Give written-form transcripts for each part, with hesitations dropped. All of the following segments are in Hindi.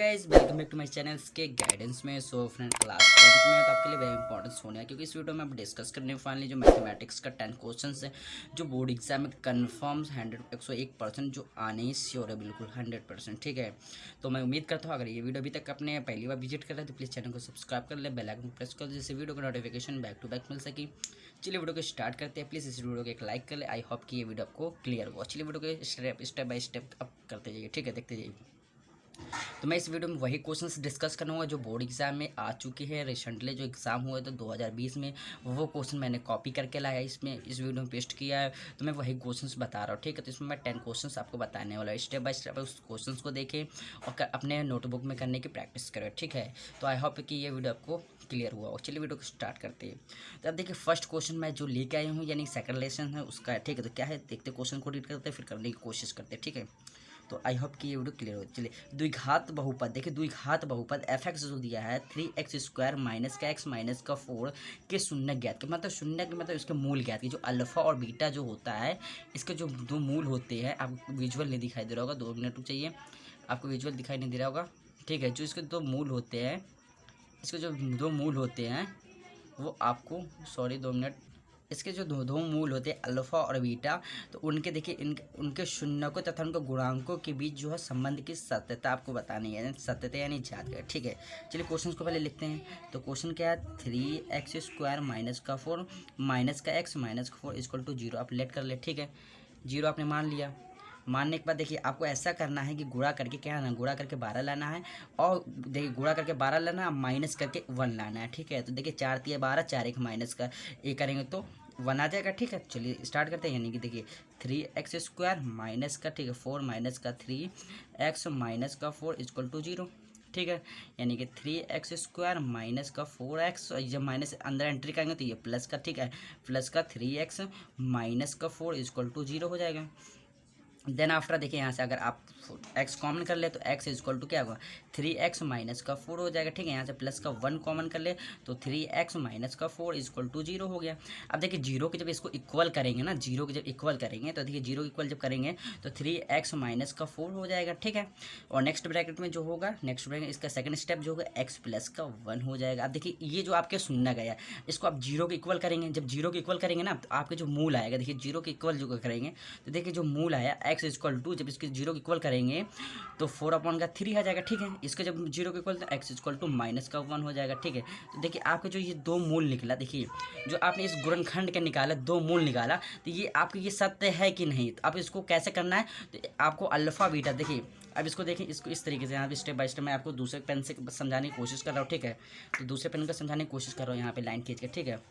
Guys, welcome back to my channels के गाइडेंस में। सो फ्रेंड, क्लास 10th में तो आपके लिए वेरी इंपॉर्टेंट होने है, क्योंकि इस वीडियो में आप डिस्कस करने फाइनली जो मैथमेटिक्स का 10 क्वेश्चंस है जो बोर्ड एग्जाम में कन्फर्म 101% जो आने ही श्योर है, बिल्कुल 100%। ठीक है, तो मैं उम्मीद करता हूँ अगर ये वीडियो अभी तक आपने पहली बार विजिट कर रहे हैं तो प्लीज़ चैनल को सब्सक्राइब कर ले, बेल आइकन प्रेस कर, जिससे वीडियो का नोटिफिकेशन बैक टू बैक मिल सके। चलिए वीडियो को स्टार्ट करते हैं। प्लीज़ इस वीडियो को एक लाइक कर ले। आई होप कि ये वीडियो आपको क्लियर हुआ। चलिए वीडियो को स्टेप बाय स्टेप अप करते जाइए। ठीक है, देखते जाइए। तो मैं इस वीडियो में वही क्वेश्चंस डिस्कस करूँगा जो बोर्ड एग्जाम में आ चुके हैं। रिसेंटली जो एग्ज़ाम हुए थे 2020 में, वो क्वेश्चन मैंने कॉपी करके लाया, इसमें इस वीडियो में पेस्ट किया है। तो मैं वही क्वेश्चंस बता रहा हूँ। ठीक है, तो इसमें मैं 10 क्वेश्चंस आपको बताने वाला हूँ। स्टेप बाय स्टेप उस क्वेश्चंस को देखें और अपने नोटबुक में करने की प्रैक्टिस करें। ठीक है, तो आई होप कि ये वीडियो आपको क्लियर हुआ। और चलिए वीडियो को स्टार्ट करते हैं। तो अब देखिए, फर्स्ट क्वेश्चन मैं जो लेके आया हूँ यानी सेकंड लेसन है उसका। ठीक है, तो क्या है देखते, क्वेश्चन को रीड करते फिर करने की कोशिश करते हैं। ठीक है, तो आई होप कि ये वीडियो क्लियर हो। चलिए, द्विघात बहुपद देखिए, द्विघात बहुपद एफ एक्स जो दिया है 3x² माइनस का x माइनस का 4 के शून्य ज्ञात के, मतलब शून्य के मतलब इसके मूल ज्ञात की। जो अल्फा और बीटा जो होता है, इसके जो दो मूल होते हैं, आपको विजुअल नहीं दिखाई दे रहा होगा, 2 मिनट चाहिए, आपको विजुअल दिखाई नहीं दे रहा होगा। ठीक है, जो इसके दो मूल होते हैं, इसके जो दो मूल होते हैं वो आपको, सॉरी 2 मिनट, इसके जो दो मूल होते हैं अल्फा और बीटा, तो उनके देखिए उनके शून्यकों तथा उनके गुणांकों के बीच जो है संबंध की सत्यता आपको बतानी है, सत्यता यानी जांच कर। ठीक है, चलिए क्वेश्चन को पहले लिखते हैं। तो क्वेश्चन क्या है, 3x² माइनस का 4 माइनस का x माइनस का 4 इक्वल टू 0 आप लेट कर ले। ठीक है, 0 आपने मान लिया। मानने के बाद देखिए आपको ऐसा करना है कि गुणा करके क्या है ना, गुणा करके 12 लाना है, और देखिए गुणा करके 12 लाना है, माइनस करके 1 लाना है। ठीक है, तो देखिए 4 3 12, 4 1 माइनस का 1 करेंगे तो 1 आ जाएगा। ठीक है, चलिए स्टार्ट करते हैं। यानी कि देखिए 3x² माइनस का, ठीक है, 4 माइनस का 3x माइनस का 4 इक्वल टू 0। ठीक है, यानी कि 3x² माइनस का 4x, और जब माइनस अंदर एंट्री करेंगे तो ये प्लस का, ठीक है, प्लस का 3x माइनस का 4 इक्वल टू 0 हो जाएगा। देन आफ्टर देखिए यहाँ से अगर आप x कॉमन कर ले तो x इक्वल टू क्या होगा, 3x माइनस का 4 हो जाएगा। ठीक है, यहाँ से प्लस का 1 कॉमन कर ले तो 3x माइनस का 4 इक्वल टू 0 हो गया। अब देखिए 0 के जब इसको इक्वल करेंगे ना, 0 के जब इक्वल करेंगे तो देखिए 0 इक्वल जब करेंगे तो 3x माइनस का 4 हो जाएगा। ठीक है, और नेक्स्ट ब्रैकेट में जो होगा, नेक्स्ट ब्रैकेट इसका सेकंड स्टेप जो होगा x प्लस का 1 हो जाएगा। अब देखिए ये जो आपके शून्य गया, इसको आप 0 के इक्वल करेंगे। जब 0 के इक्वल करेंगे ना तो आपके जो मूल आएगा, देखिए 0 के इक्वल जो करेंगे तो देखिए जो मूल आया x इक्वल टू, जब इसके 0 के इक्वल करेंगे तो 4/3 आ जाएगा। ठीक है, इसके जब 0 के इक्वल तो x इक्वल टू माइनस का 1 हो जाएगा। ठीक है, तो देखिए आपके जो ये दो मूल निकला, देखिए जो आपने इस गुणनखंड के निकाला, दो मूल निकाला, तो ये आपके ये सत्य है कि नहीं। तो आप इसको कैसे करना है, तो आपको अल्फा बीटा, देखिए अब इसको देखें, इसको इस तरीके से यहाँ पे स्टेप बाय स्टेप मैं आपको दूसरे पेन से समझाने की कोशिश कर रहा हूँ। ठीक है, तो दूसरे पेन का समझाने की कोशिश कर रहा हूँ, यहाँ पे लाइन खींच के। ठीक है,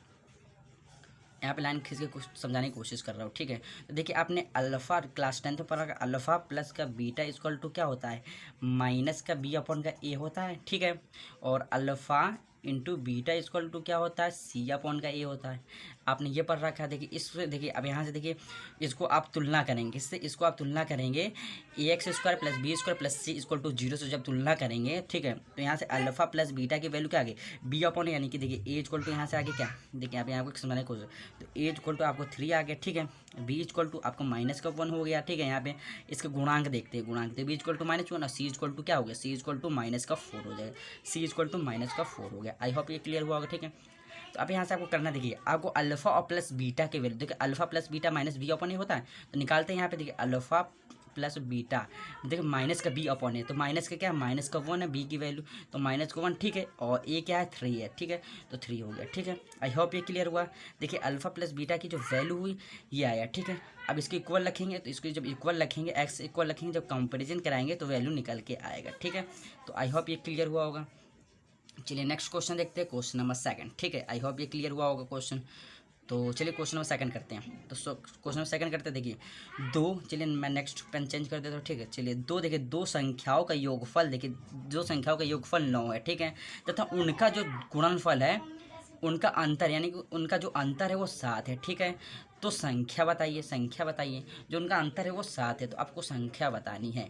यहाँ पे लाइन खींच के कुछ समझाने की कोशिश कर रहा हूँ। ठीक है, तो देखिए आपने अल्फ़ा क्लास 10th में पढ़ा, अल्फ़ा प्लस का बीटा इक्वल टू क्या होता है, माइनस का बी अपॉन का ए होता है। ठीक है, और alpha into beta equal to क्या होता है, सी अपॉन का ए होता है। आपने ये पढ़ रखा है। देखिए इससे देखिए अब यहाँ से देखिए इसको आप तुलना करेंगे, इससे इसको आप तुलना करेंगे, ax² plus b² plus C equal to 0 से जब तुलना करेंगे, ठीक है, तो यहाँ से अल्फ़ा प्लस बीटा की वैल्यू क्या आ गई, बी अपॉन, यानी कि देखिए ए इक्वल टू यहाँ से आगे क्या, देखिए आप यहाँ को समझाने की कोशिश, तो ए इक्वल टू आपको 3 आ गया। ठीक है, बी इक्वल टू आपको माइनस का 1 हो गया। ठीक है, यहाँ पे इसके गुणांक देखते हैं, गुणांक तो बी इक्वल टू -1 और सी इक्वल टू क्या हो गया, सी इक्वल टू माइनस का 4 हो जाएगा, सी इक्वल टू माइनस का 4 हो गया। आई होप ये क्लियर हुआ होगा। ठीक है, तो अब यहाँ से आपको करना, देखिए आपको अल्फ़ा और प्लस बीटा के वैल्यू, देखिए alpha plus beta minus B upon A होता है, तो निकालते हैं यहाँ पे। देखिए अल्फ़ा प्लस बीटा, देखिए माइनस का बी अपॉन है, तो माइनस का क्या, माइनस का 1 है बी की वैल्यू, तो माइनस का 1। ठीक है, और ए क्या है, 3 है। ठीक है, तो 3 हो गया। ठीक है, आई होप ये क्लियर हुआ। देखिए अल्फ़ा प्लस बीटा की जो वैल्यू हुई ये आया। ठीक है, अब इसको इक्वल रखेंगे, तो इसको जब इक्वल रखेंगे, एक्स इक्वल रखेंगे, जब कंपेरिजन कराएंगे तो वैल्यू निकल के आएगा। ठीक है, तो आई होप ये क्लियर हुआ होगा। चलिए नेक्स्ट क्वेश्चन देखते हैं, क्वेश्चन नंबर 2। ठीक है, आई होप ये क्लियर हुआ होगा क्वेश्चन। तो चलिए क्वेश्चन नंबर 2 करते हैं। तो क्वेश्चन नंबर 2 करते हैं। देखिए दो, चलिए मैं नेक्स्ट पेन चेंज कर देता हूँ। ठीक है, चलिए दो, देखिए दो संख्याओं का योगफल, देखिए दो संख्याओं का योगफल 9 है। ठीक है, तथा उनका जो गुणनफल है, उनका अंतर यानी कि उनका जो अंतर है वो 7 है। ठीक है, तो संख्या बताइए, संख्या बताइए, जो उनका अंतर है वो 7 है, तो आपको संख्या बतानी है।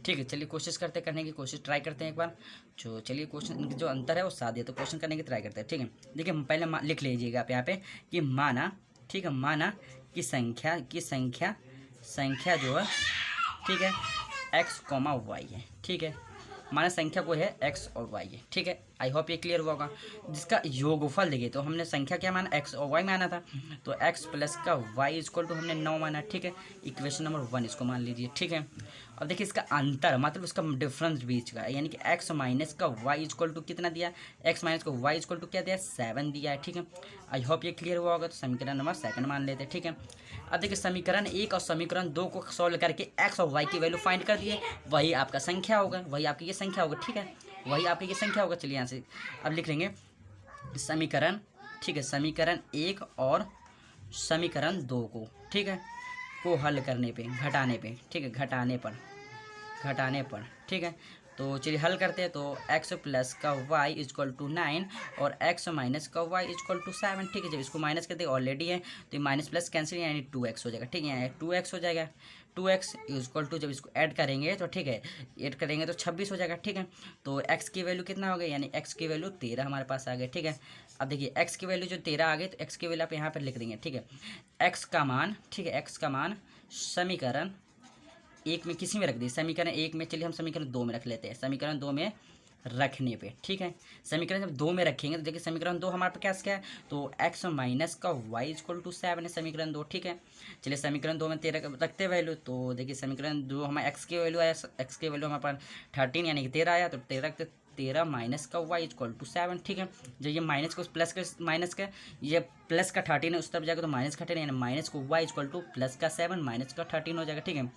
ठीक है, चलिए कोशिश करते, करने की कोशिश ट्राई करते हैं एक बार। जो चलिए क्वेश्चन जो अंतर है वो 7 है, तो क्वेश्चन करने की ट्राई करते हैं। ठीक है, देखिए पहले लिख लीजिएगा आप यहाँ पे कि माना, ठीक है, माना कि संख्या जो है, ठीक है, x, y है। ठीक है, माना संख्या को है एक्स और वाई है, ठीक है। आई होप ये क्लियर हुआ होगा। जिसका योगफल देखिए, तो हमने संख्या क्या माना, एक्स और वाई माना था, तो एक्स प्लस का वाई इक्वल टू हमने 9 माना, ठीक है। इक्वेशन नंबर 1 इसको मान लीजिए, ठीक है। अब देखिए इसका अंतर मतलब उसका डिफरेंस बीच का, यानी कि एक्स माइनस का वाई इक्वल टू कितना दिया, एक्स माइनस का वाई इक्वल टू क्या दिया, 7 दिया है, ठीक है। आई होप ये क्लियर हुआ होगा। तो समीकरण नंबर 2 मान लेते हैं, ठीक है। अब देखिए समीकरण 1 और समीकरण 2 को सॉल्व करके एक्स और वाई की वैल्यू फाइंड कर दिए, वही आपका संख्या होगा, वही आपकी ये संख्या होगा, ठीक है, वही आपकी ये संख्या होगा। चलिए यहाँ से अब लिख लेंगे समीकरण, ठीक है, समीकरण 1 और समीकरण 2 को, ठीक है, को हल करने पे, घटाने पे, ठीक है, घटाने पर, ठीक है। तो चलिए हल करते हैं। तो x प्लस का y इक्वल टू 9 और x माइनस का y इक्वल टू 7, ठीक है। जब इसको माइनस करते ऑलरेडी है तो ये माइनस प्लस कैंसिल, यानी 2x हो जाएगा, ठीक है, यहाँ 2x हो जाएगा। 2x इक्वल टू जब इसको ऐड करेंगे तो, ठीक है, ऐड करेंगे तो 26 हो जाएगा, ठीक है। तो x की वैल्यू कितना हो गया, यानी x की वैल्यू 13 हमारे पास आ गया, ठीक है। अब देखिए x की वैल्यू जो 13 आ गई, तो x की वैल्यू आप यहाँ पर लिख देंगे, ठीक है। x का मान, ठीक है, x का मान समीकरण 1 में किसी में रख दी, समीकरण 1 में, चलिए हम समीकरण 2 में रख लेते हैं, समीकरण 2 में रखने पे, ठीक है। समीकरण जब 2 में रखेंगे तो देखिए समीकरण 2 हमारे पास क्या है, तो x माइनस का y इक्वल टू 7 है समीकरण 2, ठीक है। चलिए समीकरण 2 में 13 रखते वैल्यू, तो देखिए समीकरण 2 हमारे x की वैल्यू आया, x की वैल्यू हमारे पास 13 यानी कि 13 आया, तो 13 रखते, 13 माइनस का y इक्वल टू 7, ठीक है। जब ये माइनस को प्लस का, माइनस का ये प्लस का 13 है, उस तरफ जाएगा तो माइनस का 13, यानी माइनस को y इक्वल टू प्लस का 7 माइनस का 13 हो जाएगा, ठीक है।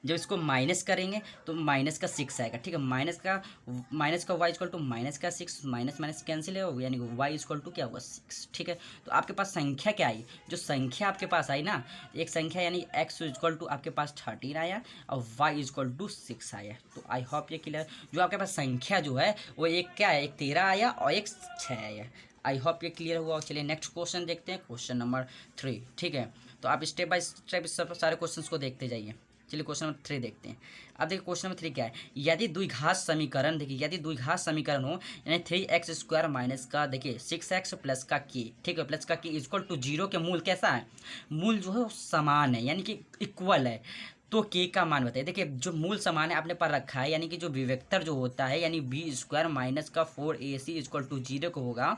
जब इसको माइनस करेंगे तो माइनस का 6 आएगा, ठीक है। माइनस का वाई इक्वल टू माइनस का 6, माइनस माइनस कैंसिल है, यानी वाई इक्वल टू क्या होगा 6, ठीक है। तो आपके पास संख्या क्या आई, जो संख्या आपके पास आई ना, एक संख्या यानी एक्स इक्वल टू आपके पास 13 आया और वाई इक्वल टू 6 आया। तो आई होप ये क्लियर, जो आपके पास संख्या जो है वो एक क्या है, एक 13 आया और एक 6 आया। आई होप ये क्लियर हुआ। चलिए नेक्स्ट क्वेश्चन देखते हैं, क्वेश्चन नंबर 3, ठीक है। तो आप स्टेप बाय स्टेप सारे क्वेश्चंस को देखते जाइए। चलिए क्वेश्चन नंबर 3 देखते हैं। अब देखिए क्वेश्चन नंबर 3 क्या है, यदि द्विघात समीकरण, देखिए यदि द्विघात समीकरण हो, यानी 3x स्क्वायर माइनस का देखिए 6x प्लस का की, ठीक है, प्लस का की इक्वल टू 0 के मूल कैसा है, मूल जो है वो समान है, यानी कि इक्वल है, तो के का मान बताइए। देखिए जो मूल समान है आपने पर रखा है, यानी कि जो विवेक्तर जो होता है, यानी बी स्क्वायर माइनस का 4ac इक्वल टू 0 को होगा,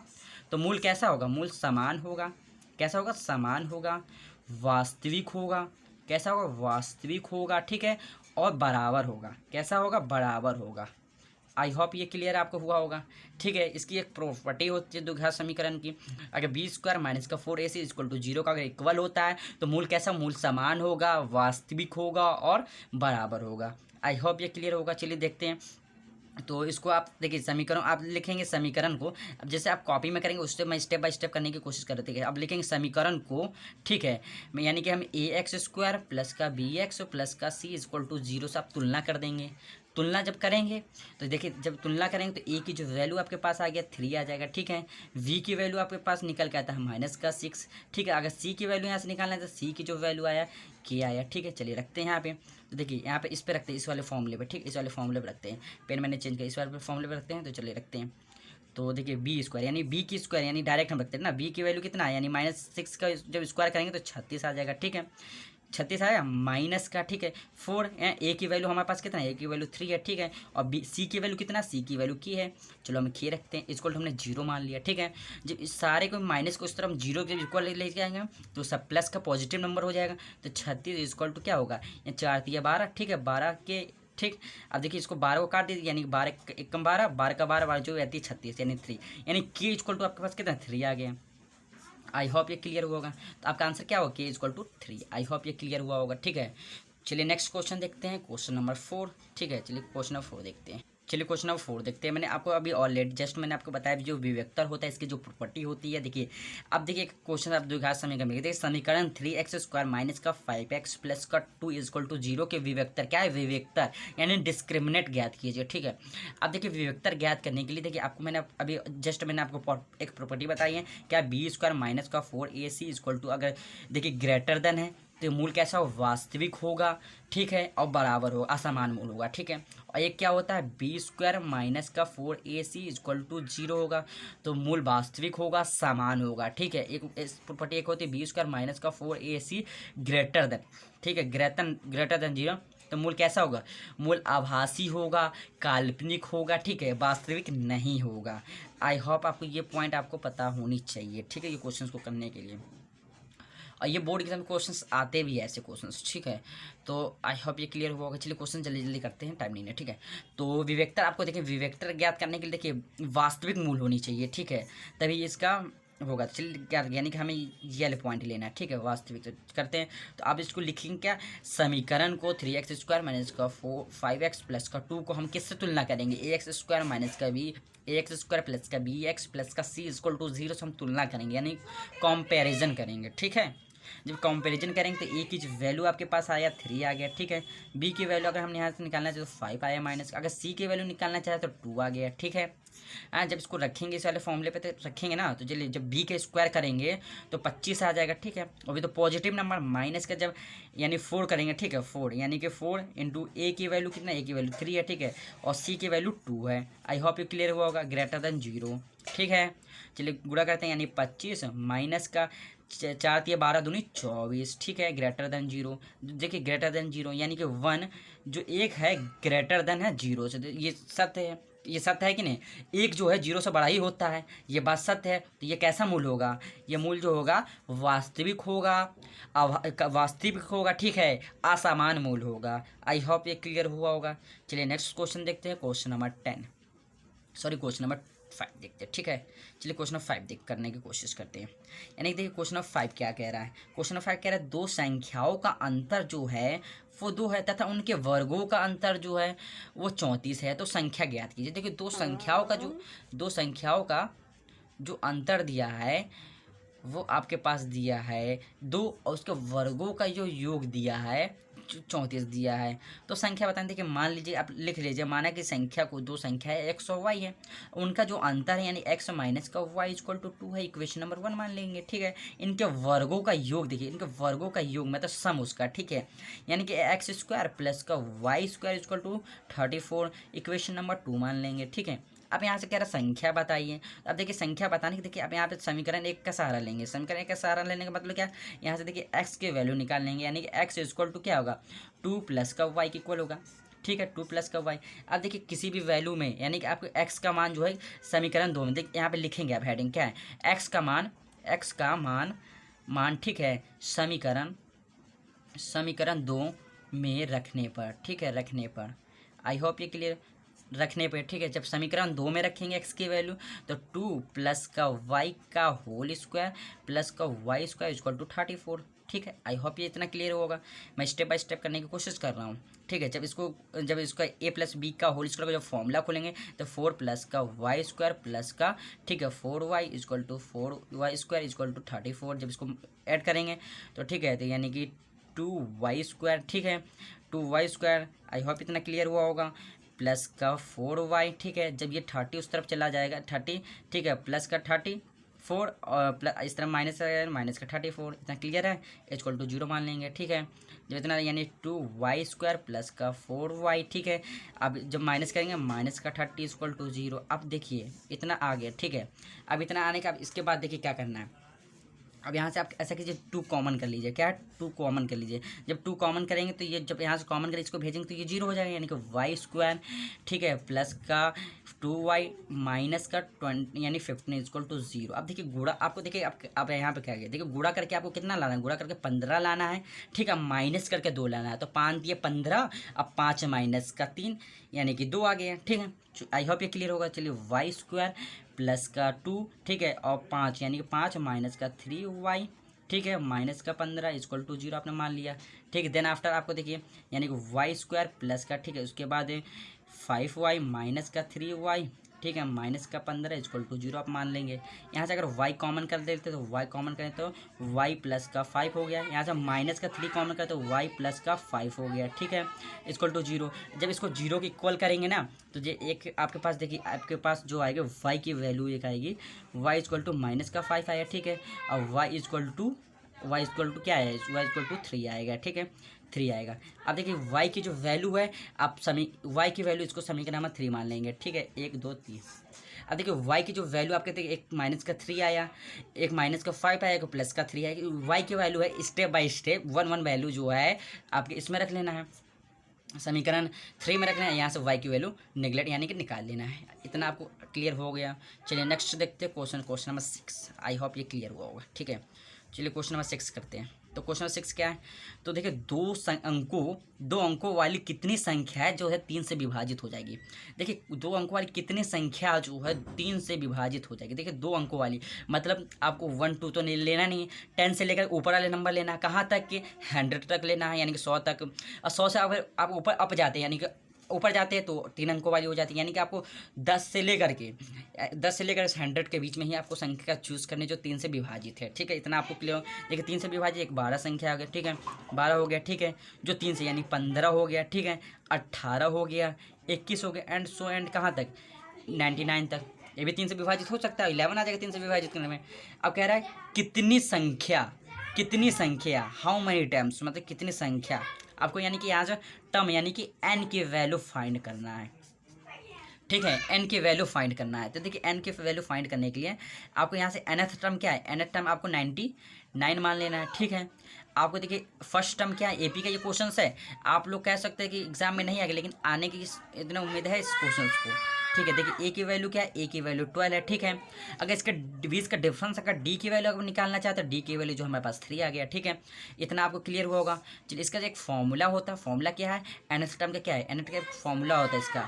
तो मूल कैसा होगा, मूल समान होगा, कैसा होगा, समान होगा, वास्तविक होगा, कैसा होगा, वास्तविक होगा, ठीक है, और बराबर होगा, कैसा होगा, बराबर होगा। आई होप ये क्लियर आपको हुआ होगा, ठीक है। इसकी एक प्रॉपर्टी होती है द्विघात समीकरण की, अगर बी स्क्वायर माइनस का 4ac इक्वल टू 0 का अगर इक्वल होता है तो मूल कैसा, मूल समान होगा, वास्तविक होगा और बराबर होगा। आई होप ये क्लियर होगा। चलिए देखते हैं। तो इसको आप देखिए समीकरण आप लिखेंगे, समीकरण को अब जैसे आप कॉपी में करेंगे उससे मैं स्टेप बाय स्टेप करने की कोशिश कर रहे थे। अब लिखेंगे समीकरण को, ठीक है, यानी कि हम ax स्क्वायर प्लस का bx प्लस का c इक्वल टू 0 से आप तुलना कर देंगे। तुलना जब करेंगे तो देखिए जब तुलना करेंगे तो a की जो वैल्यू आपके पास आ गया 3 आ जाएगा, ठीक है। v की वैल्यू आपके पास निकल के आता है माइनस का 6, ठीक है। अगर c की वैल्यू यहाँ से निकालना है तो c की जो वैल्यू आया k आया, ठीक है। चलिए रखते हैं यहाँ पे, तो देखिए यहाँ पे इस पे रखते हैं, इस वाले फॉर्मूले पे, ठीक, इस वाले फॉर्मूले पे रखते हैं, पेन मैंने चेंज किया, इस वाले फॉर्मूले पे रखते हैं। तो चलिए रखते हैं। तो देखिए बी स्क्वायर यानी बी की स्क्वायर यानी डायरेक्ट हम रखते हैं ना, बी की वैल्यू कितना है, यानी -6 का जब स्क्वायर करेंगे तो 36 आ जाएगा, ठीक है। 36 आया माइनस का, ठीक है 4, ए की वैल्यू हमारे पास कितना है, ए की वैल्यू 3 है, ठीक है। और बी सी की वैल्यू कितना, सी की वैल्यू की है, चलो हम के रखते हैं, इसको हमने 0 मान लिया, ठीक है। जब इस सारे को माइनस को इस तरफ 0 के इक्वल लेके आएंगे तो सब प्लस का पॉजिटिव नंबर हो जाएगा। तो 36 इक्वल टू क्या होगा, 4 3 12, ठीक है, 12 के, ठीक। अब देखिए इसको 12 को काट दीजिए, यानी 12 1 कम 12, 12 का 12 जो रहती है 36, यानी 3, यानी के इक्वल टू आपके पास कितना 3 आ गया। आई होप ये क्लियर हुआ होगा। तो आपका आंसर क्या होगा, के इक्वल टू 3। आई होप ये क्लियर हुआ होगा, ठीक है। चलिए नेक्स्ट क्वेश्चन देखते हैं, क्वेश्चन नंबर 4, ठीक है। चलिए क्वेश्चन नंबर 4 देखते हैं। चलिए क्वेश्चन नंबर 4 देखते हैं। मैंने आपको अभी ऑलरेडी जस्ट मैंने आपको बताया जो विवेक्तर होता है इसकी जो प्रॉपर्टी होती है। देखिए अब देखिए क्वेश्चन आप द्विघात समीकरण में देखिए समीकरण 3x स्क्वायर माइनस का 5x प्लस का 2 इक्वल टू 0 के विवेक्तर क्या है, विवेक्तर यानी डिस्क्रिमिनेंट ज्ञात कीजिए, ठीक है। अब देखिए विवेक्तर ज्ञात करने के लिए देखिए आपको मैंने अभी जस्ट मैंने आपको एक प्रॉपर्टी बताई है क्या, बी स्क्वायर माइनस का 4ac इक्वल टू अगर देखिए ग्रेटर देन है तो मूल कैसा हो, वास्तविक होगा, ठीक है, और बराबर होगा, असमान मूल होगा, ठीक है। और एक क्या होता है, बी स्क्वायर माइनस का 4ac इक्वल टू 0 होगा तो मूल वास्तविक होगा, समान होगा, ठीक है। एक प्रॉपर्टी एक होती है बी स्क्वायर माइनस का 4ac ग्रेटर देन, ठीक है, ग्रेटर देन 0 तो मूल कैसा होगा, मूल आभासी होगा, काल्पनिक होगा, ठीक है, वास्तविक नहीं होगा। आई होप आपको ये पॉइंट आपको पता होनी चाहिए, ठीक है, ये क्वेश्चंस को करने के लिए। और ये बोर्ड एग्जाम क्वेश्चंस आते भी है ऐसे क्वेश्चंस, ठीक है। तो आई होप ये क्लियर हुआ होगा। चलिए क्वेश्चन जल्दी जल्दी करते हैं, टाइम नहीं है, ठीक है। तो विवेक्टर आपको देखिए, विवेक्टर ज्ञात करने के लिए देखिए वास्तविक मूल होनी चाहिए, ठीक है, तभी इसका होगा। चलिए क्या, यानी कि हमें ये वाले पॉइंट लेना है, ठीक है, वास्तविक। तो करते हैं, तो आप इसको लिखेंगे क्या, समीकरण को 3x² माइनस का 5x प्लस का 2 को हम किससे तुलना करेंगे, ax² माइनस का b, ax² प्लस का bx प्लस का c इक्वल टू 0 से हम तुलना करेंगे, यानी कंपैरिजन करेंगे, ठीक है। जब कंपैरिजन करेंगे तो ए की जो वैल्यू आपके पास आया 3 आ गया, ठीक है। बी की वैल्यू अगर हमने यहाँ से निकालना चाहे तो 5 आया माइनस, अगर सी की वैल्यू निकालना चाहे तो 2 आ गया, ठीक है। जब इसको रखेंगे इस वाले फॉर्मूले पे तो रखेंगे ना, तो चलिए जब बी का स्क्वायर करेंगे तो 25 आ जाएगा, ठीक है। अभी तो पॉजिटिव नंबर माइनस का जब यानी 4 करेंगे, ठीक है, 4 यानी कि 4 इंटू ए की वैल्यू कितना, ए की वैल्यू 3 है, ठीक है, और सी की वैल्यू 2 है। आई होप ये क्लियर हुआ होगा, ग्रेटर देन 0, ठीक है। चलिए गुणा करते हैं, यानी 25 माइनस का 4 तिया 12 दूनी 24, ठीक है, ग्रेटर देन 0। देखिए ग्रेटर देन 0 यानी कि 1 जो एक है ग्रेटर देन है 0 से, ये सत्य है, ये सत्य है कि नहीं, एक जो है 0 से बड़ा ही होता है, ये बात सत्य है। तो ये कैसा मूल होगा, ये मूल जो होगा वास्तविक होगा, वास्तविक होगा, ठीक है, असमान मूल होगा। आई होप ये क्लियर हुआ होगा। चलिए नेक्स्ट क्वेश्चन देखते हैं, क्वेश्चन नंबर 5 देखते हैं, ठीक है। चलिए क्वेश्चन नंबर 5 करने की कोशिश करते हैं। यानी देखिए क्वेश्चन नंबर 5 क्या कह रहा है, क्वेश्चन नंबर 5 कह रहा है दो संख्याओं का अंतर जो है वो 2 है तथा उनके वर्गों का अंतर जो है वो 34 है, तो संख्या ज्ञात कीजिए। देखिए दो संख्याओं का जो अंतर दिया है वो आपके पास दिया है 2, और उसके वर्गों का जो योग दिया है 34 दिया है। तो संख्या बताएं, देखिए मान लीजिए आप लिख लीजिए, माना कि संख्या को दो संख्या है x और y है, उनका जो अंतर है यानी x माइनस का y इक्वल टू 2 है, इक्वेशन नंबर 1 मान लेंगे, ठीक है। इनके वर्गों का योग देखिए, इनके वर्गों का योग मतलब सम उसका, ठीक है, यानी कि x² प्लस का y² equal to 34, equation number 2 मान लेंगे, ठीक है। अब यहाँ से कह रहा संख्या बताइए। अब देखिए संख्या बताने की, देखिए अब यहाँ पे समीकरण 1 का सहारा लेंगे, समीकरण 1 का सहारा लेने का मतलब क्या, यहाँ से देखिए x की वैल्यू निकाल लेंगे, यानी कि x इक्वल टू क्या होगा 2 प्लस का y इक्वल होगा, ठीक है, 2 प्लस का y। अब देखिए किसी भी वैल्यू में यानी कि आपको x का मान जो है समीकरण 2 में देखिए यहाँ पे लिखेंगे आप, हेडिंग क्या है, x का मान, ठीक है, समीकरण 2 में रखने पर, ठीक है, रखने पर। आई होप ये क्लियर, रखने पे, ठीक है। जब समीकरण 2 में रखेंगे x की वैल्यू तो 2 प्लस का y का होल स्क्वायर प्लस का y² इक्वल टू 34, ठीक है। आई होप ये इतना क्लियर होगा। मैं स्टेप बाय स्टेप करने की कोशिश कर रहा हूँ, ठीक है। जब इसका a प्लस बी का होल स्क्वायर का जब फॉर्मूला खोलेंगे तो 4 प्लस का y² प्लस का, ठीक है, 4y equal to 4y² equal to 34। जब इसको ऐड करेंगे तो ठीक है, तो यानी कि 2y², ठीक है, 2y²। आई होप इतना क्लियर हुआ होगा, प्लस का 4y, ठीक है। जब ये 30 उस तरफ चला जाएगा 30, ठीक है, प्लस का 34 और प्लस इस तरफ माइनस का 34, इतना क्लियर है, इक्वल टू 0 मान लेंगे, ठीक है। जब इतना यानी 2y² प्लस का 4y, ठीक है। अब जब माइनस करेंगे माइनस का 30 इक्वल टू 0। अब देखिए इतना आ गया, ठीक है। अब इतना आने का, अब इसके बाद देखिए क्या करना है। अब यहाँ से आप ऐसा कीजिए 2 कॉमन कर लीजिए, क्या है 2 कॉमन कर लीजिए। जब 2 कॉमन करेंगे तो ये जब यहाँ से कॉमन करें इसको भेजेंगे तो ये 0 हो जाएगा, यानी कि y², ठीक है, प्लस का 2y माइनस का 20 यानी 15 इक्वल टू 0। अब देखिए गुणा, आपको देखिए अब यहाँ पे क्या है, देखिए गुणा करके आपको कितना लाना है, गुणा करके 15 लाना है, ठीक है, माइनस करके 2 लाना है। तो 5 दिए 15, अब 5 माइनस का 3 यानी कि 2 आ गया, ठीक है। आई होप ये क्लियर होगा। चलिए y² प्लस का 2, ठीक है, और 5 यानी कि 5 माइनस का 3y, ठीक है, माइनस का 15 इक्वल टू 0 आपने मान लिया, ठीक है। देन आफ्टर आपको देखिए यानी कि y² प्लस का, ठीक है, उसके बाद 5y माइनस का 3y, ठीक है, माइनस का 15 इक्वल टू 0 आप मान लेंगे। यहाँ से अगर y कॉमन कर देते तो y कॉमन करें तो y प्लस का 5 हो गया। यहाँ से माइनस का 3 कॉमन करें तो y प्लस का 5 हो गया, ठीक है, इक्वल टू 0। जब इसको 0 की इक्वल करेंगे ना तो ये एक आपके पास देखिए, आपके पास जो आएगा y की वैल्यू एक आएगी, y इक्वल टू माइनस का 5 आएगा, ठीक है, और y इक्वल टू क्या है, y इक्वल टू 3 आएगा, ठीक है, 3 आएगा। अब देखिए y की जो वैल्यू है, आप y की वैल्यू इसको समीकरण नंबर 3 मान लेंगे, ठीक है, 1 2 3। अब देखिए y की जो वैल्यू आपके देखिए एक माइनस का 3 आया, एक माइनस का 5 आया, एक प्लस का 3 आया। y की वैल्यू है स्टेप बाय स्टेप 1 1 वैल्यू जो है आपके इसमें रख लेना है, समीकरण 3 में रखना है, यहाँ से y की वैल्यू निगलेक्ट यानी कि निकाल लेना है। इतना आपको क्लियर हो गया। चलिए नेक्स्ट देखते हैं क्वेश्चन नंबर 6। आई होप ये क्लियर हुआ होगा, ठीक है। चलिए क्वेश्चन नंबर 6 करते हैं। तो क्वेश्चन नंबर 6 क्या है, तो देखिए दो अंकों वाली कितनी संख्या है जो है 3 से विभाजित हो जाएगी। देखिए 2 अंकों वाली कितनी संख्या जो है 3 से विभाजित हो जाएगी। देखिए 2 अंकों वाली मतलब आपको 1 2 तो नहीं लेना, नहीं 10 से लेकर ऊपर वाले नंबर लेना है। कहाँ तक कि 100 तक लेना है, यानी कि 100 तक। और 100 से अगर आप ऊपर अप जाते हैं यानी कि ऊपर जाते हैं तो 3 अंकों वाली हो जाती है। यानी कि आपको 10 से लेकर 100 के बीच में ही आपको संख्या चूज़ करनी जो 3 से विभाजित है, ठीक है। इतना आपको क्लियर। देखिए 3 से विभाजित एक 12 संख्या हो गया, ठीक है। 12 हो गया, ठीक है। जो 3 से यानी 15 हो गया, ठीक है। 18 हो गया, 21 हो गया, एंड कहाँ तक 99 तक। ये भी 3 से विभाजित हो सकता है, 11 आ जाएगा 3 से विभाजित करने में। अब कह रहा है कितनी संख्या हाउ मेनी टाइम्स, मतलब कितनी संख्या आपको, यानी कि यहाँ जो टर्म यानी कि n की वैल्यू फाइंड करना है, ठीक है। n की वैल्यू फाइंड करना है। तो देखिए n की वैल्यू फाइंड करने के लिए आपको यहाँ से nth टर्म क्या है, nth टर्म आपको 99 मान लेना है, ठीक है। आपको देखिए फर्स्ट टर्म क्या है, एपी का ये क्वेश्चन है। आप लोग कह सकते हैं कि एग्जाम में नहीं आएगा, लेकिन आने की इतना उम्मीद है इस क्वेश्चन को, ठीक है। देखिए ए की वैल्यू क्या है, ए की वैल्यू 12 है, ठीक है। अगर इसका बीच का डिफरेंस अगर डी की वैल्यू अगर निकालना चाहते हैं तो डी की वैल्यू जो हमारे पास 3 आ गया, ठीक है। इतना आपको क्लियर हुआ होगा। चलिए इसका जो एक फॉर्मूला होता है, फॉर्मूला क्या है, nth टर्म का क्या है, nth का फॉर्मूला होता है इसका,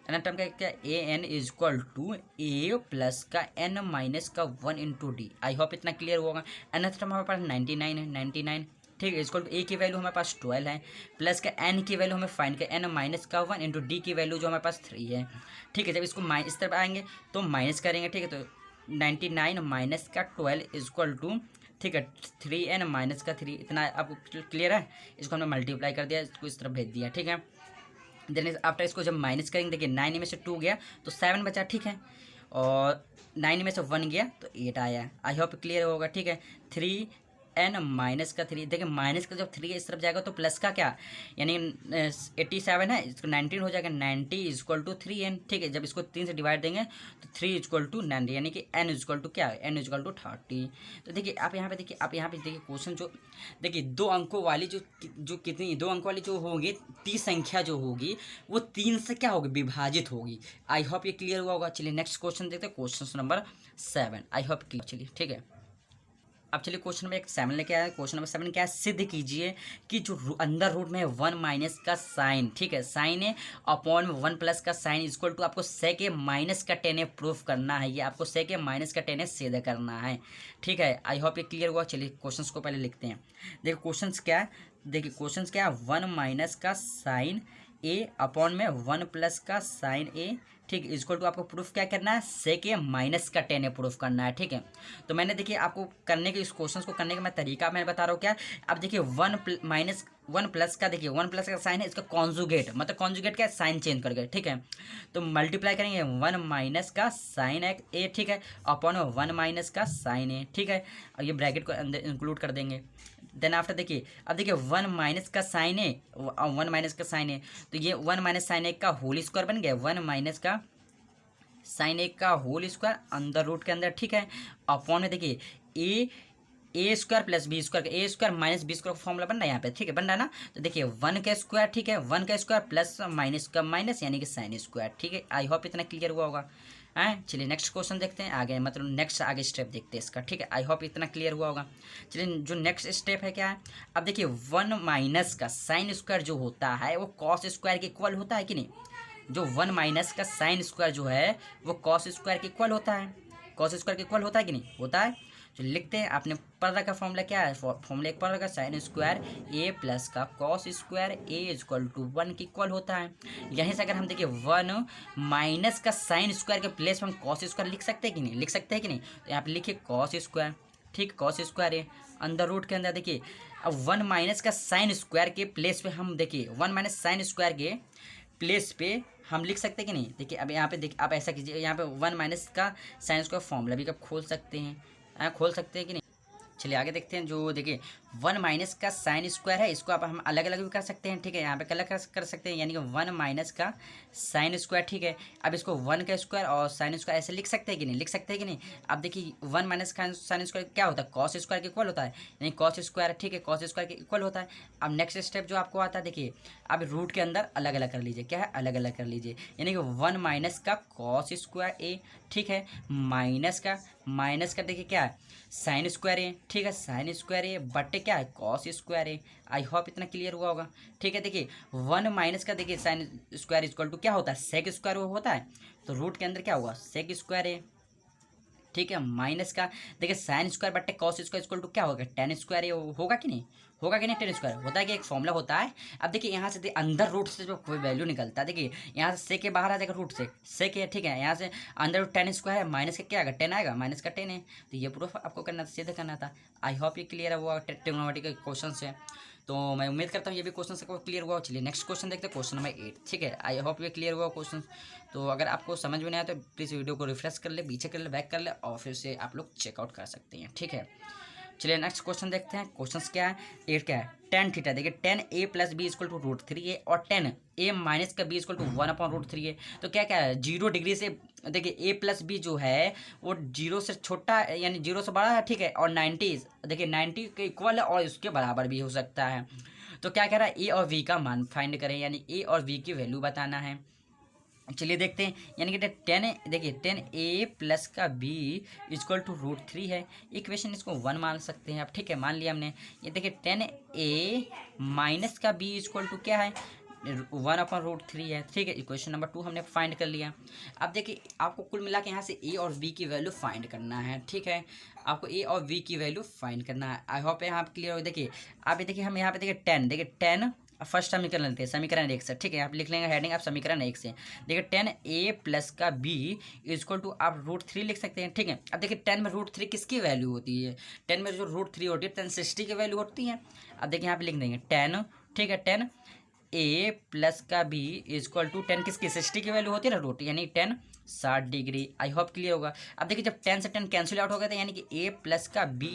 nth टर्म का क्या, A N is equal to A plus का एन माइनस का 1 इंटू डी। आई होप इतना क्लियर होगा। nth टर्म हमारे पास 99 है, 99, ठीक है। इसको ए की वैल्यू हमारे पास 12 है, प्लस का एन की वैल्यू हमें फाइंड कर एन माइनस का 1 इंटू डी की वैल्यू जो हमारे पास 3 है, ठीक है। जब इसको इस तरफ आएंगे तो माइनस करेंगे, ठीक है। तो 99 माइनस का 12 इजक्वल टू, ठीक है, 3n माइनस का 3। इतना आपको क्लियर है। इसको हमने मल्टीप्लाई कर दिया, इसको इस तरफ भेज दिया, ठीक है। देन आफ्टर इसको जब माइनस करेंगे, देखिए 9 में से 2 गया तो 7 बचा, ठीक है। और 9 में से 1 गया तो 8 आया। आई होप क्लियर होगा, ठीक है। 3n माइनस का 3, देखिए माइनस का जब 3 इस तरफ जाएगा तो प्लस का क्या, यानी 87 है, इसको 19 हो जाएगा, 90 इज इक्वल टू 3n, ठीक है। जब इसको 3 से डिवाइड देंगे तो 3 इज इक्वल टू 90, यानी कि n इज इक्वल टू क्या है, n इज इक्वल टू 30। तो देखिए आप यहाँ पे देखिए क्वेश्चन जो देखिए 2 अंकों वाली जो कितनी 2 अंकों वाली जो होगी 30 संख्या जो होगी वो 3 से क्या होगी, विभाजित होगी। आई होप ये क्लियर हुआ होगा। चलिए नेक्स्ट क्वेश्चन देखते हैं, क्वेश्चन नंबर 7। आई होप क्लियर, चलिए ठीक है। अब चलिए क्वेश्चन नंबर 7 लेके आया। क्वेश्चन नंबर 7 क्या है, सिद्ध कीजिए कि जो अंदर रूट में है 1 माइनस का साइन, ठीक है, साइन है अपॉन में 1 प्लस का साइन इक्वल टू आपको सेक ए माइनस का 10 प्रूफ करना है। ये आपको सेक ए माइनस का 10 सिद्ध करना है, ठीक है। आई होप ये क्लियर हुआ। चलिए क्वेश्चन को पहले लिखते हैं। देखिए क्वेश्चन क्या है, देखिए क्वेश्चन क्या है, 1 माइनस का साइन ए अपॉन में 1 प्लस का साइन ए, ठीक है, इक्वल टू आपको प्रूफ क्या करना है, सेक ए माइनस का 10 प्रूफ करना है, ठीक है। तो मैंने देखिए आपको करने के इस क्वेश्चन को करने का मैं तरीका मैं बता रहा हूँ क्या। अब देखिए 1 प्लस का, देखिए 1 प्लस का साइन है, इसका कॉन्जुगेट मतलब कॉन्जुगेट क्या साइन चेंज कर गए, ठीक है। तो मल्टीप्लाई करेंगे 1 माइनस का साइन ए, ठीक है, अपॉन 1 माइनस का साइन ए, ठीक है। और ये ब्रैकेट को अंदर इंक्लूड कर देंगे। देन आफ्टर देखिए, अब देखिए 1 माइनस का साइन है, 1 माइनस का साइन है, तो ये 1 माइनस साइन ए का होल स्क्वायर बन गया, 1 माइनस का साइन ए का होल स्क्वायर अंदर रूट के अंदर, ठीक है। अपॉन में देखिए ए स्क्वायर प्लस बी स्क्वायर, ए स्क्वायर माइनस बी स्क्वायर का फॉर्मूला बन रहा है यहाँ पे, ठीक है, बन रहा है ना। तो देखिए 1 का स्क्वायर, ठीक है, 1 का स्क्वायर प्लस माइनस का माइनस यानी कि साइन स्क्वायर, ठीक है। आई होप इतना क्लियर हुआ होगा। चलिए नेक्स्ट क्वेश्चन देखते हैं आगे, मतलब नेक्स्ट आगे स्टेप देखते हैं इसका, ठीक है। आई होप इतना क्लियर हुआ होगा। चलिए जो नेक्स्ट स्टेप है क्या है, अब देखिए 1 माइनस का साइन स्क्वायर जो होता है वो कॉस स्क्वायर के इक्वल होता है कि नहीं। जो 1 माइनस का साइन स्क्वायर जो है वो कॉस स्क्वायर के इक्वल होता है, कॉस स्क्वायर के इक्वल होता है कि नहीं, होता है। तो लिखते हैं, आपने पढ़ रखा फॉर्मूला क्या है, फॉर्मूला एक पढ़ रखा साइन स्क्वायर ए प्लस का cos square A equal to 1 के इक्वल होता है। यहीं से अगर हम देखिए 1 माइनस का साइन स्क्वायर के प्लेस में हम कॉस स्क्वायर लिख सकते हैं कि नहीं, लिख सकते हैं कि नहीं। तो यहाँ पे लिखिए कॉस स्क्वायर, ठीक, कॉस स्क्वायर है अंदर रूट के अंदर। देखिए अब 1 माइनस का साइन स्क्वायर के प्लेस पे हम देखिए 1 माइनस साइन स्क्वायर के प्लेस पे हम लिख सकते हैं कि नहीं। देखिए अब यहाँ पे देखिए आप ऐसा कीजिए, यहाँ पे 1 माइनस का साइन स्क्वायर फॉर्मूला भी आप खोल सकते हैं, खोल सकते हैं कि नहीं। चलिए आगे देखते हैं। जो देखिए 1 माइनस का साइन स्क्वायर है, इसको आप हम अलग अलग भी कर सकते हैं, ठीक है। यहाँ पे अलग कर सकते हैं, यानी कि 1 माइनस का साइन स्क्वायर, ठीक है। अब इसको 1 का स्क्वायर और साइन स्क्वायर ऐसे लिख सकते हैं कि नहीं, लिख सकते हैं कि नहीं। अब देखिए 1 माइनस का साइन स्क्वायर क्या होता है, कॉस स्क्वायर के इक्वल होता है, यानी कॉस स्क्वायर, ठीक है, कॉस स्क्वायर के इक्वल होता है। अब नेक्स्ट स्टेप जो आपको आता है, देखिए अब रूट के अंदर अलग अलग कर लीजिए, क्या है, अलग अलग कर लीजिए, यानी कि 1 माइनस का कॉस स्क्वायर ए, ठीक है, माइनस का देखिए क्या है, साइन स्क्वायर ए, ठीक है, साइन स्क्वायर ए बटे क्या है, कॉस स्क्वायर ए। आई होप इतना क्लियर हुआ होगा, ठीक है। देखिए 1 माइनस का देखिए साइन स्क्वायर इक्वल टू क्या होता है, सेक स्क्वायर होता है, तो रूट के अंदर क्या हुआ, सेक स्क्वायर ए, ठीक है। माइनस का देखिए साइन स्क्वायर बटे कॉस स्क्वायर इक्वल टू क्या होगा, टेन स्क्वायर ये होगा कि नहीं, होगा कि नहीं, टेन स्क्वायर होता है कि एक फॉर्मूला होता है। अब देखिए यहाँ से अंदर रूट से जो कोई वैल्यू निकलता है, देखिए यहाँ से के बाहर आ जाएगा रूट से के, ठीक है। यहाँ से अंदर टेन स्क्वायर है, माइनस का क्या आएगा, 10 आएगा, माइनस का 10 है, तो ये प्रूफ आपको करना था, सीधे करना था। आई होप ये क्लियर है, वो ट्रिग्नोमेट्री के क्वेश्चन है, तो मैं उम्मीद करता हूँ ये भी क्वेश्चन सबको क्लियर हुआ। चलिए नेक्स्ट क्वेश्चन देखते हैं, क्वेश्चन नंबर 8, ठीक है। आई होप ये क्लियर हुआ क्वेश्चन। तो अगर आपको समझ में नहीं आया तो प्लीज़ वीडियो को रिफ्रेश कर ले, पीछे कर ले, बैक कर ले, और फिर से आप लोग चेकआउट कर सकते हैं, ठीक है। चलिए नेक्स्ट क्वेश्चन देखते हैं। क्वेश्चन क्या है, 8 क्या है, टेन थीटा, देखिए tan A plus B equal to root 3 है, और टेन ए माइनस का बी इक्वल टू 1/√3 है। तो क्या क्या है, 0 डिग्री से देखिए ए प्लस बी जो है वो 0 से छोटा यानी 0 से बड़ा है, ठीक है, और 90 देखिए 90 के इक्वल है और उसके बराबर भी हो सकता है। तो क्या कह रहा है, ए और वी का मान फाइंड करें, यानी ए और वी की वैल्यू बताना है। चलिए देखते हैं, यानी कि देखिए 10a प्लस का b इक्वल टू √3 है। इक्वेशन इसको 1 मान सकते हैं आप, ठीक है, मान लिया हमने। ये देखिए 10a माइनस का b इक्वल टू क्या है, 1/√3 है, ठीक है। इक्वेशन नंबर 2 हमने फाइंड कर लिया। अब देखिए आपको कुल मिला के यहाँ से a और b की वैल्यू फाइंड करना है, ठीक है। आपको a और v की वैल्यू फाइंड करना है। आई होप यहाँ आप क्लियर हो। देखिए आप देखिए हम यहाँ पे देखिए 10, देखिए 10 फर्स्ट समीकरण लेते हैं, समीकरण 1 से, ठीक है। आप लिख लेंगे हेडिंग आप समीकरण 1 से। देखिए 10a प्लस का b इक्वल टू आप √3 लिख सकते हैं, ठीक है। अब देखिए 10 में √3 किसकी वैल्यू होती है, 10 में जो √3 होती है 1060 की वैल्यू होती है। अब देखिए यहाँ पे लिख देंगे 10, ठीक है, 10a प्लस का b इक्वल टू 10 किसकी, 60 की वैल्यू होती है ना रूट, यानी 10 60 डिग्री। आई होप क्लियर होगा। अब देखिए जब 10 से 10 कैंसिल आउट हो गया था, यानी कि a प्लस का b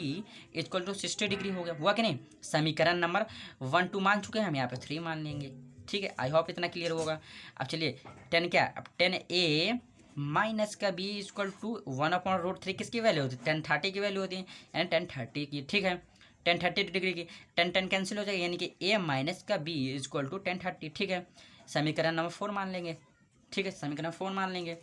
इक्वल टू 60 डिग्री हो गया, हुआ कि नहीं। समीकरण नंबर 1 2 मान चुके हैं, हम यहाँ पे 3 मान लेंगे, ठीक है। आई होप इतना क्लियर होगा। अब चलिए 10 क्या, अब 10a माइनस का b इक्वल टू 1/√3 किसकी वैल्यू होती है, 1030 की वैल्यू होती है, यानी 1030 की, ठीक है। 1030 डिग्री की 10 कैंसिल हो जाएगा, यानी कि a माइनस का b इक्वल टू 1030, ठीक है। समीकरण नंबर 4 मान लेंगे, ठीक है, समीकरण 4 मान लेंगे।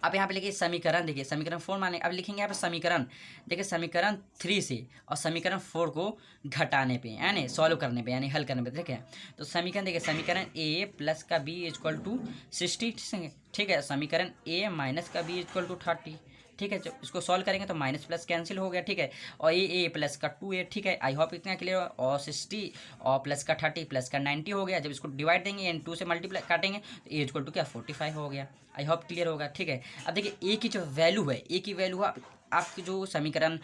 अब यहाँ पे लिखिए समीकरण, देखिए समीकरण 4 मान लेंगे। अब लिखेंगे यहाँ पे समीकरण, देखिए समीकरण 3 से और समीकरण 4 को घटाने पे, यानी सॉल्व करने पे, यानी हल करने पे, ठीक है। तो समीकरण देखिए समीकरण a प्लस का b इक्वल टू 60, ठीक है। समीकरण a माइनस का b इक्वल टू 30, ठीक है। जब इसको सॉल्व करेंगे तो माइनस प्लस कैंसिल हो गया, ठीक है। और ए प्लस का 2a, ठीक है। आई होप इतना क्लियर हो। और 60 और प्लस का 30 प्लस का 90 हो गया। जब इसको डिवाइड देंगे यानी 2 से मल्टीप्लाई काटेंगे तो ए इक्वल टू क्या 45 हो गया। आई होप क्लियर होगा, ठीक है। अब देखिए ए की जो वैल्यू है, ए की वैल्यू है आपकी जो समीकरण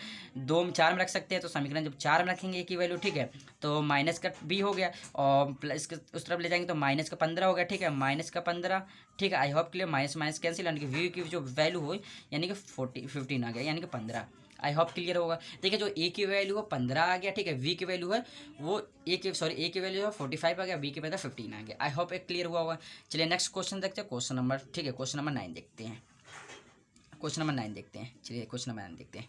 2 में 4 में रख सकते हैं, तो समीकरण जब 4 में रखेंगे ए की वैल्यू, ठीक है, तो माइनस का b हो गया और प्लस के उस तरफ ले जाएंगे तो माइनस का 15 हो गया, ठीक है, माइनस का 15, ठीक है। आई hope clear, minus minus cancel, यानी कि वी की जो वैल्यू हो यानी कि 15 आ गया, यानी कि 15। आई होप क्लियर होगा। देखिए जो ए की वैल्यू है 15 आ गया, ठीक है। वी की वैल्यू है वो ए की वैल्यू है 45 आ गया, बी की वैल्यू 15 आ गया। आई होप एक क्लियर हुआ होगा। चलिए नेक्स्ट क्वेश्चन देखते हैं, क्वेश्चन नंबर, ठीक है, क्वेश्चन नंबर 9 देखते हैं। क्वेश्चन नंबर 9 देखते हैं, चलिए क्वेश्चन नंबर 9 देखते हैं।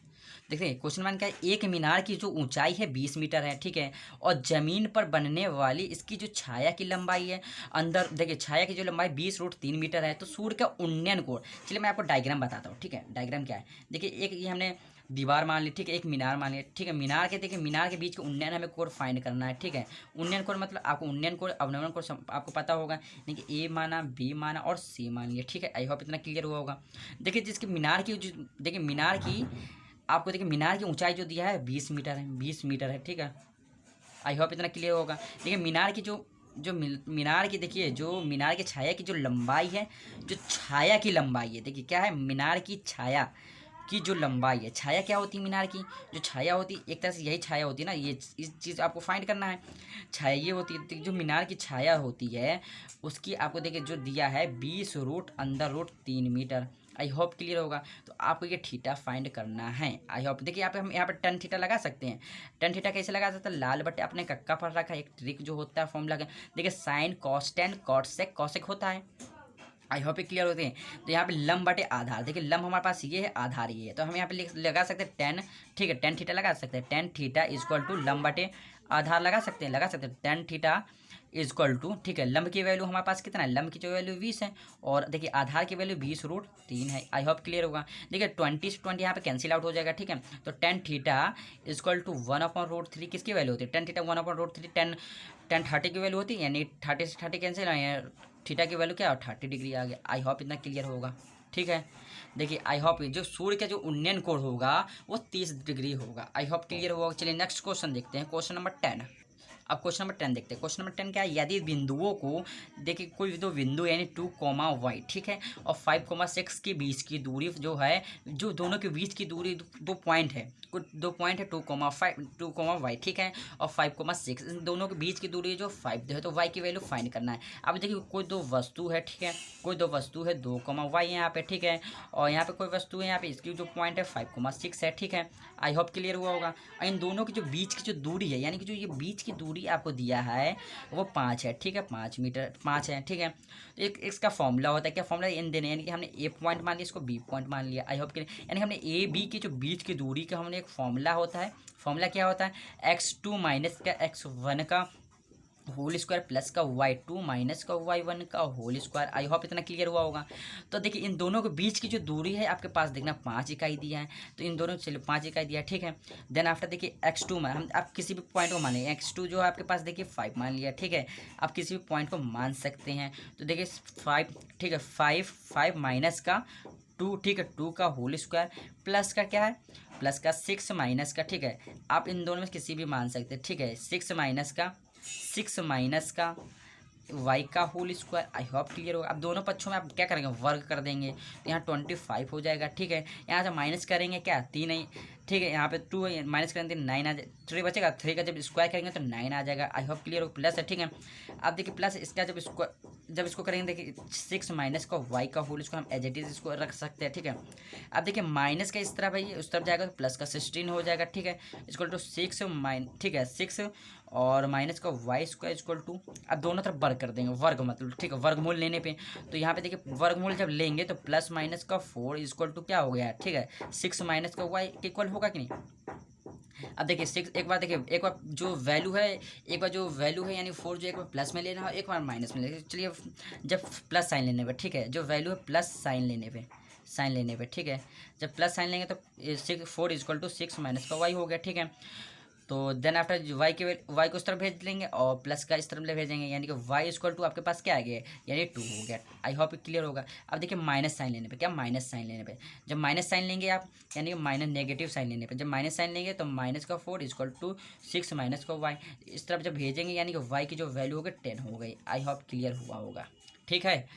देखते हैं क्वेश्चन नंबर क्या है, एक मीनार की जो ऊंचाई है 20 मीटर है, ठीक है, और जमीन पर बनने वाली इसकी जो छाया की लंबाई है, अंदर देखिए छाया की जो लंबाई 20√3 मीटर है, तो सूर्य का उन्नयन कोण, चलिए मैं आपको डायग्राम बताता हूँ, ठीक है। डायग्राम क्या है, देखिए एक ये हमने दीवार मान ली, ठीक है, एक मीनार मान लिया, ठीक है। मीनार के देखिए मीनार के बीच का उन्नयन हमें कोण फाइंड करना है, ठीक है। उन्नयन कोण मतलब आपको उन्नयन कोण अवनमन कोण आपको पता होगा, यानी कि ए माना, बी माना और सी मान लिया, ठीक है। आई होप इतना क्लियर हुआ होगा। देखिए जिसकी मीनार की देखिए मीनार की आपको देखिए मीनार की ऊंचाई जो दिया है 20 मीटर है, 20 मीटर है, ठीक है। आई होप इतना क्लियर होगा। देखिए मीनार की मीनार की देखिए जो मीनार की छाया की जो लंबाई है, जो छाया की लंबाई है, देखिए क्या है, मीनार की छाया की जो लंबाई है, छाया क्या होती है मीनार की, जो छाया होती है एक तरह से यही छाया होती है ना, ये इस चीज़ आपको फाइंड करना है। छाया ये होती है, तो जो मीनार की छाया होती है उसकी आपको देखिए जो दिया है 20√√3 मीटर। आई होप क्लियर होगा। तो आपको ये थीटा फाइंड करना है। आई होप देखिए यहाँ पे हम यहाँ पे टेन थीटा लगा सकते हैं। टेन थीटा कैसे लगा सकते हैं, लाल बटे अपने कक्का पढ़ रखा है, एक ट्रिक जो होता है फॉर्मूला का, देखिए sine cos tan cot sec होता है। आई होप क्लियर होते हैं। तो यहाँ पे लंब बटे आधार, देखिए लंब हमारे पास ये है, आधार ये है, तो हम यहाँ पे लगा सकते हैं टेन, ठीक है टेन थीटा लगा सकते हैं। टेन थीटा इजक्वल टू लंब बटे आधार लगा सकते हैं टेन थीटा इजक्वल टू, ठीक है लंब की वैल्यू हमारे पास कितना है, लंब की जो वैल्यू 20 है और देखिए आधार की वैल्यू 20√3 है। आई होप क्लियर होगा। देखिए 20 से 20 यहाँ पे कैंसिल आउट हो जाएगा, ठीक है। तो टेन थीटा इजक्वल टू 1/√3 किसकी वैल्यू होती है, टेन थीटा 1/√3, टेन 30 की वैल्यू होती है, यानी 30 से 30 कैंसिल आए, थीटा की वैल्यू क्या है 30 डिग्री आ गया। आई होप इतना क्लियर होगा, ठीक है। देखिए आई होप जो सूर्य का जो उन्नयन कोण होगा वो 30 डिग्री होगा। आई होप क्लियर होगा। चलिए नेक्स्ट क्वेश्चन देखते हैं, क्वेश्चन नंबर 10। अब क्वेश्चन नंबर 10 देखते हैं। क्वेश्चन नंबर 10 क्या है, यदि बिंदुओं को देखिए कोई दो बिंदु यानी 2, ठीक है, और 5, 6 के बीच की दूरी जो है, जो दोनों के बीच की दूरी दो पॉइंट है, कुछ दो पॉइंट है 2, ठीक है, और 5, 6 इन दोनों के बीच की दूरी जो 5 है, तो y की वैल्यू फाइंड करना है। अब देखिए कोई दो वस्तु है, ठीक है, कोई दो वस्तु है 2, यहाँ पे, ठीक है, और यहाँ पे कोई वस्तु है, यहाँ पे इसकी जो पॉइंट है 5, 6 है, ठीक है। आई होप क्लियर हुआ होगा। इन दोनों की जो बीच की जो दूरी है, यानी कि जो ये बीच की दूरी आपको दिया है वो 5 है, ठीक है, 5 मीटर 5 है, ठीक है। तो एक इसका फॉर्मूला होता है, क्या फॉर्मूला इन देने, यानी कि हमने ए पॉइंट मान लिया, इसको बी पॉइंट मान लिया। आई होप क्लियर, यानी हमने ए बी की जो बीच की दूरी का हमने एक फॉर्मूला होता है। फॉर्मूला क्या होता है, x2 माइनस का x1 का होल स्क्वायर प्लस का y2 माइनस का y1 का होल स्क्वायर। आई होप इतना क्लियर हुआ होगा। तो देखिए इन दोनों के बीच की जो दूरी है आपके पास देखना 5 इकाई दिया है, तो इन दोनों चलिए 5 इकाई दिया है, ठीक है। देन आफ्टर देखिए x2 में हम आप किसी भी पॉइंट को मान लें, x2 जो है आपके पास देखिए 5 मान लिया, ठीक है। आप किसी भी पॉइंट को मान सकते हैं। तो देखिए 5, ठीक है, 5 माइनस का 2, ठीक है, 2 का होल स्क्वायर प्लस का क्या है, प्लस का 6 माइनस का, ठीक है, आप इन दोनों में किसी भी मान सकते हैं, ठीक है। 6 माइनस का y का whole square. I hope clear होगा। अब दोनों पक्षों में आप क्या करेंगे, वर्ग कर देंगे, तो यहाँ 25 हो जाएगा, ठीक है। यहाँ से माइनस करेंगे क्या 3 है, ठीक है, यहाँ पे 2 माइनस करेंगे 9 आ जाए, 3 बचेगा, 3 का जब स्क्वायर करेंगे तो 9 आ जाएगा। आई होप क्लियर हो। प्लस है, ठीक है। अब देखिए प्लस इसका जब इसको करेंगे देखिए 6 माइनस का y का होल स्क्वायर, हम एज इट इज इसको रख सकते हैं, ठीक है। अब देखिए माइनस का इस तरफ है, उस तरफ जाएगा तो प्लस का 16 हो जाएगा, ठीक है, इक्वल टू 6 ठीक है 6 और माइनस का y स्क्वायर इक्वल टू, अब दोनों तरफ वर्ग कर देंगे, वर्ग मतलब, ठीक है, वर्गमूल लेने पे। तो यहाँ पे देखिए वर्गमूल जब लेंगे तो प्लस माइनस का 4 इक्वल टू क्या हो गया, ठीक है, 6 माइनस का y के इक्वल होगा कि नहीं। अब देखिए 6 एक बार देखिए, एक बार जो वैल्यू है यानी 4 जो एक बार प्लस में लेना है, एक बार माइनस में लेना है। चलिए जब प्लस साइन लेने पे, ठीक है, जो वैल्यू है प्लस साइन लेने पे, ठीक है, जब प्लस साइन लेंगे तो 4 इक्वल टू 6 माइनस का y हो गया, ठीक है। तो देन आफ्टर y को इस तरफ भेज लेंगे और प्लस का इस तरफ ले भेजेंगे, यानी कि y इक्वल टू आपके पास क्या आ गया, यानी 2 हो गया। आई होप क्लियर होगा। अब देखिए माइनस साइन लेने पे, क्या माइनस साइन लेने पे, जब माइनस साइन लेंगे आप, यानी कि माइनस नेगेटिव साइन लेने पे, जब माइनस साइन लेंगे तो माइनस का 4 इक्वल टू 6 माइनस का y इस तरफ जब भेजेंगे, यानी कि y की जो वैल्यू होगी 10 हो गई। आई होप क्लियर हुआ होगा, ठीक है।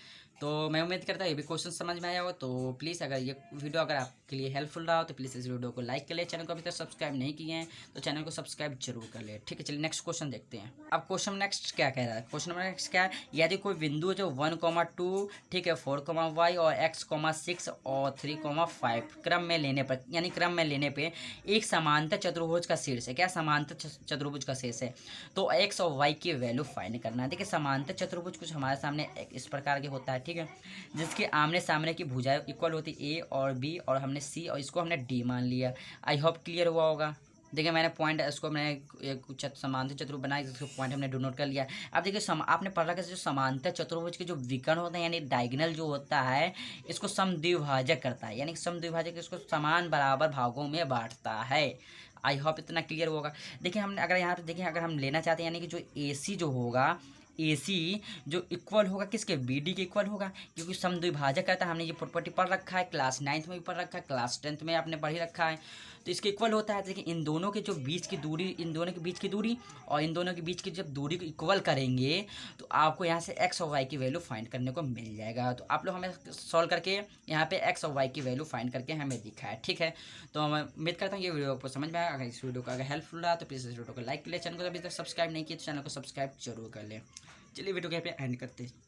तो मैं उम्मीद करता हूँ ये भी क्वेश्चन समझ में आया हो। तो प्लीज़ अगर ये वीडियो अगर आपके लिए हेल्पफुल रहा हो तो प्लीज़ इस वीडियो को लाइक कर ले, चैनल को अभी तक सब्सक्राइब नहीं किए हैं तो चैनल को सब्सक्राइब जरूर कर ले, ठीक है। चलिए नेक्स्ट क्वेश्चन देखते हैं। अब क्वेश्चन नेक्स्ट क्या कह रहा है, क्वेश्चन नंबर नेक्स्ट क्या है, यदि कोई बिंदु जो 1, 2, ठीक है, 4, y और x, 6 और 3, 5 क्रम में लेने पर, यानी क्रम में लेने पर एक समांतर चतुर्भुज का शीर्ष है, क्या समांतर चतुर्भुज का शीर्ष है, तो x और y की वैल्यू फाइंड करना है। देखिए समांतर चतुर्भुज कुछ हमारे सामने इस प्रकार के होता है, ठीक है, जिसके आमने सामने की भुजाएं इक्वल होती ए और बी और हमने सी और इसको हमने डी मान लिया। आई होप क्लियर हुआ होगा। देखिए मैंने पॉइंट इसको मैंने एक समांतर चतुर्भुज बनाया, जिसको पॉइंट हमने डिनोट कर लिया। अब देखिए आपने पढ़ा कि जो समांतर चतुर्भुज के जो विकर्ण होते हैं यानी डायगोनल जो होता है इसको समद्विभाजक करता है, यानी समद्विभाजक इसको समान बराबर भागों में बांटता है। आई होप इतना क्लियर होगा। देखिए हमने अगर यहाँ पे देखें, अगर हम लेना चाहते हैं यानी कि जो AC जो होगा AC जो इक्वल होगा किसके, BD के इक्वल होगा, क्योंकि समद्विभाजक कहता है, हमने ये प्रॉपर्टी पढ़ रखा है, क्लास 9th में भी पढ़ रखा है, क्लास 10th में आपने पढ़ ही रखा है। तो इसके इक्वल होता है, लेकिन इन दोनों के जो बीच की दूरी, इन दोनों के बीच की दूरी और इन दोनों के बीच की जब दूरी को इक्वल करेंगे तो आपको यहाँ से x और y की वैल्यू फाइंड करने को मिल जाएगा। तो आप लोग हमें सॉल्व करके यहाँ पे x और y की वैल्यू फाइंड करके हमें दिखा है, ठीक है। तो मैं उम्मीद करता हूँ ये वीडियो आपको समझ में आया। अगर इस वीडियो का अगर हेल्पफुल रहा तो प्लीज़ इस वीडियो को लाइक कर ले, चैनल को अभी तक सब्सक्राइब नहीं किया तो चैनल को सब्सक्राइब जरूर कर ले। चलिए वीडियो को यहाँ पे एंड करते हैं।